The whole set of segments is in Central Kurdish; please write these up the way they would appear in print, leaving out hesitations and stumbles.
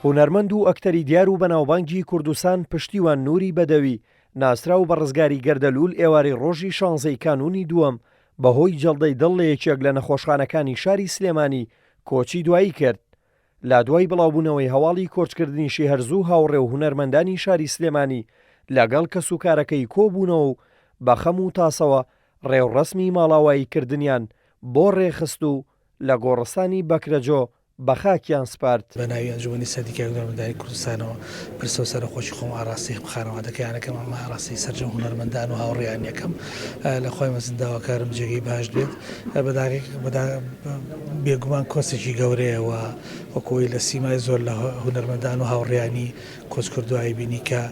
هونەرمەند و ئەکتەری دیار و بەناوبانگی کوردستان پشتیوان نووری بەدەوی ناسرا و بە ڕزگاری گەردەلوول ئێوارەی ڕۆژی 16 کانونی دووەم بەهۆی جەڵدەی دڵ لە یەکێک لە نەخۆشخانەکانی شاری سلێمانی کۆچی دوایی کرد. لا دوای بڵاوبوونەوەی هەواڵی کۆچکردنیشی هەرزوو هاوڕێ و هونەرمەندانی شاری سلێمانی لەگەڵ کەسوکارەکەی کۆبوونەوە و بە خەم و تاسەوە ڕێوڕەسمی ماڵاوایی کردنیان بۆ ڕێخست و لە گۆڕستانی بەکرەجۆ بە خاکیان سپارد. بە ناوی ئەنجومەنی سەردیکای هونەرمەندانی کوردستانەوە پرسە و سەرخۆشی خۆم ئاڕاستی خانەوادەکەیانەکەم ئەمە ئاڕاستی سەرجەم هونەرمەندان و هاوڕێیان یەکەم لە خۆی مەزنداواکارم جێگەی باش بێت بێگومان کۆسێکی گەورەیەوە وەکۆی لە سیمای زۆر لە هونەرمەندان و هاوڕێیانی کۆچ کردوایی بینی کە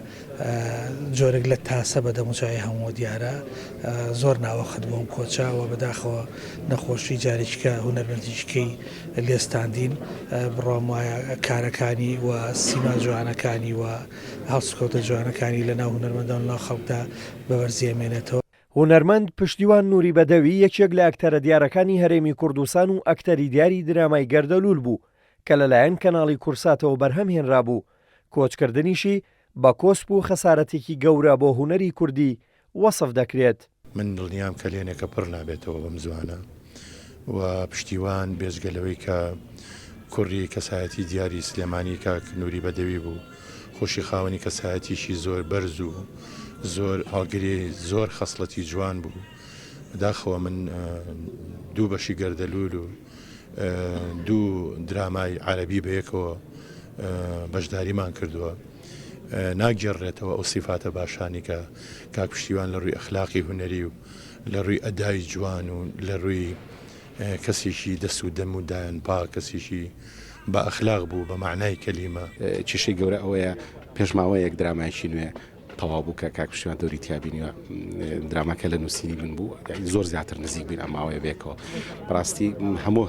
جۆرێک لە تاسە بە دەموچای هەموو دیارە زۆر ناوەخت بۆم کۆچاوە بەداخەوە نەخۆشی جارێککە هونەرمەندیشکەی لێستاندین بڕۆم وایە کارەکانی و سیما جوانەکانی و هەڵسکەوتە جوانەکانی لە ناو هونەرمەندان لە خەڵکدا بەوەرزێمێنێتەوە. هونەرمەند پشتیوان نووری بەدەوی یەکێک لە ئەکتەرە دیارەکانی هەرێمی کوردستان و ئەکتەری دیاری درامای گەردەلوول بوو کە لەلایەن کەناڵی کورساتەوە بەرهەمهێنرا بوو. کۆچکردنیشی بە کۆسپ و خەسارەتێکی گەورە بۆ هونەری کوردی وەسف دەکرێت. من دڵنیام کە لێنێکە پڕ نابێتەوە بەم زوانە و پشتیوان بێزگەلەوەی کە کوڕی کەسایەتی دیاری سلێمانی کاک نووری بەدەوی بوو خۆشی خاوەنی کەسایەتیشی زۆر بەرز و زۆر هەڵگری زۆر خەسڵەتی جوان بوو. داخەوە من دوو بەشی گەردەلوول و دوو درامای عەرەبی بەیەکەوە بەشداریمان کردووە. ناگەڕێتەوە ئەو سیفاتە باشانی کە کاک پشتیوان لە ڕووی ئەخلاقی هونەری و لە ڕووی ئەدای جوان و لە ڕووی کەسێکی دەست و دەم و دایان پا کەسێکی بە ئەخلاق بوو بە معنای کەلیمە. چیشەی گەورە ئەوەیە پێشماوەیەک درامایشی نوێ تەواو بوو کە کاک پشتیوان دەوری تیابینیوە دراماکە لە نووسینی من بوو زۆر زیاتر نزیک بین ئەماوەیە بێکەوە بەڕاستی هەموو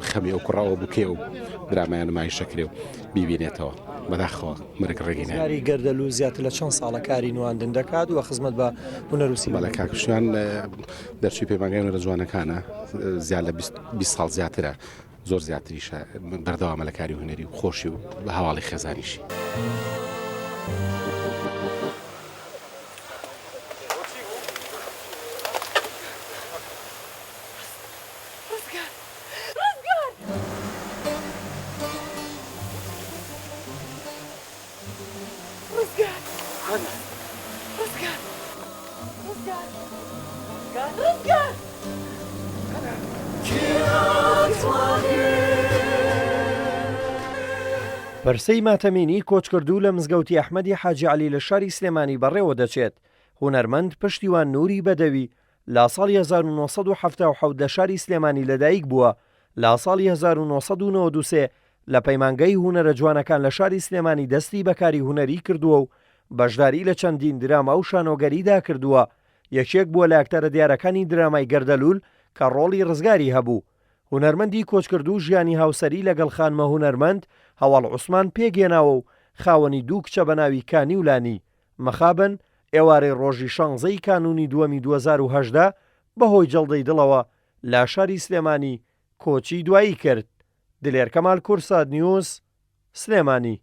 خەمی ئەو کوڕاوە بووکێ و درامایان نمایشەکرێ و بیبینێتەوە بەداخەوە مرگ ڕێگینە. کاری گەردەلوول زیاتر لە چەند ساڵە کاری نواندن دەکات و خزمەت بە هونەر و سینەما. بەڵێ کاک پشتیوان دەرچووی پەیمانگای هونەرە جوانەکانە زیاد لە 20 ساڵ زیاترە زۆر زیاتریشە بەردەوامە لە کاری هونەری و خۆشی و بە هەواڵی خێزانیشی. پرسەی ماتەمینی کۆچکردوو لە مزگەوتی ئەحمەدی حاجی عەلی لە شاری سلێمانی بەڕێوە دەچێت. هونەرمەند پشتیوان نووری بەدەوی لە ساڵی 1970 لە شاری سلێمانی لەدایک بووە. لە ساڵی 1993 لە پەیمانگەی هونەرە جوانەکان لە شاری سلێمانی دەستی بەکاری هونەری کردووە و بەشداری لە چەندین دراما و شانۆگەریدا کردووە. یەکێک بووە لە ئەکتەرە دیارەکانی درامای گەردەلوول کە ڕۆڵی ڕزگاری هەبوو. هونەرمەندی کۆچکردوو ژیانی هاوسەری لەگەڵ خانمە هونەرمەند هەواڵ عوسمان پێگێناوە و خاوەنی دوو کچە بە ناوی کانی و لانی. مەخابن ئێوارەی ڕۆژی 16 کانونی دووەمی 2018 بەهۆی جەڵدەی دڵەوە لە شاری سلێمانی کۆچی دوایی کرد. دلێر کەمال کورسات نیوز سلێمانی.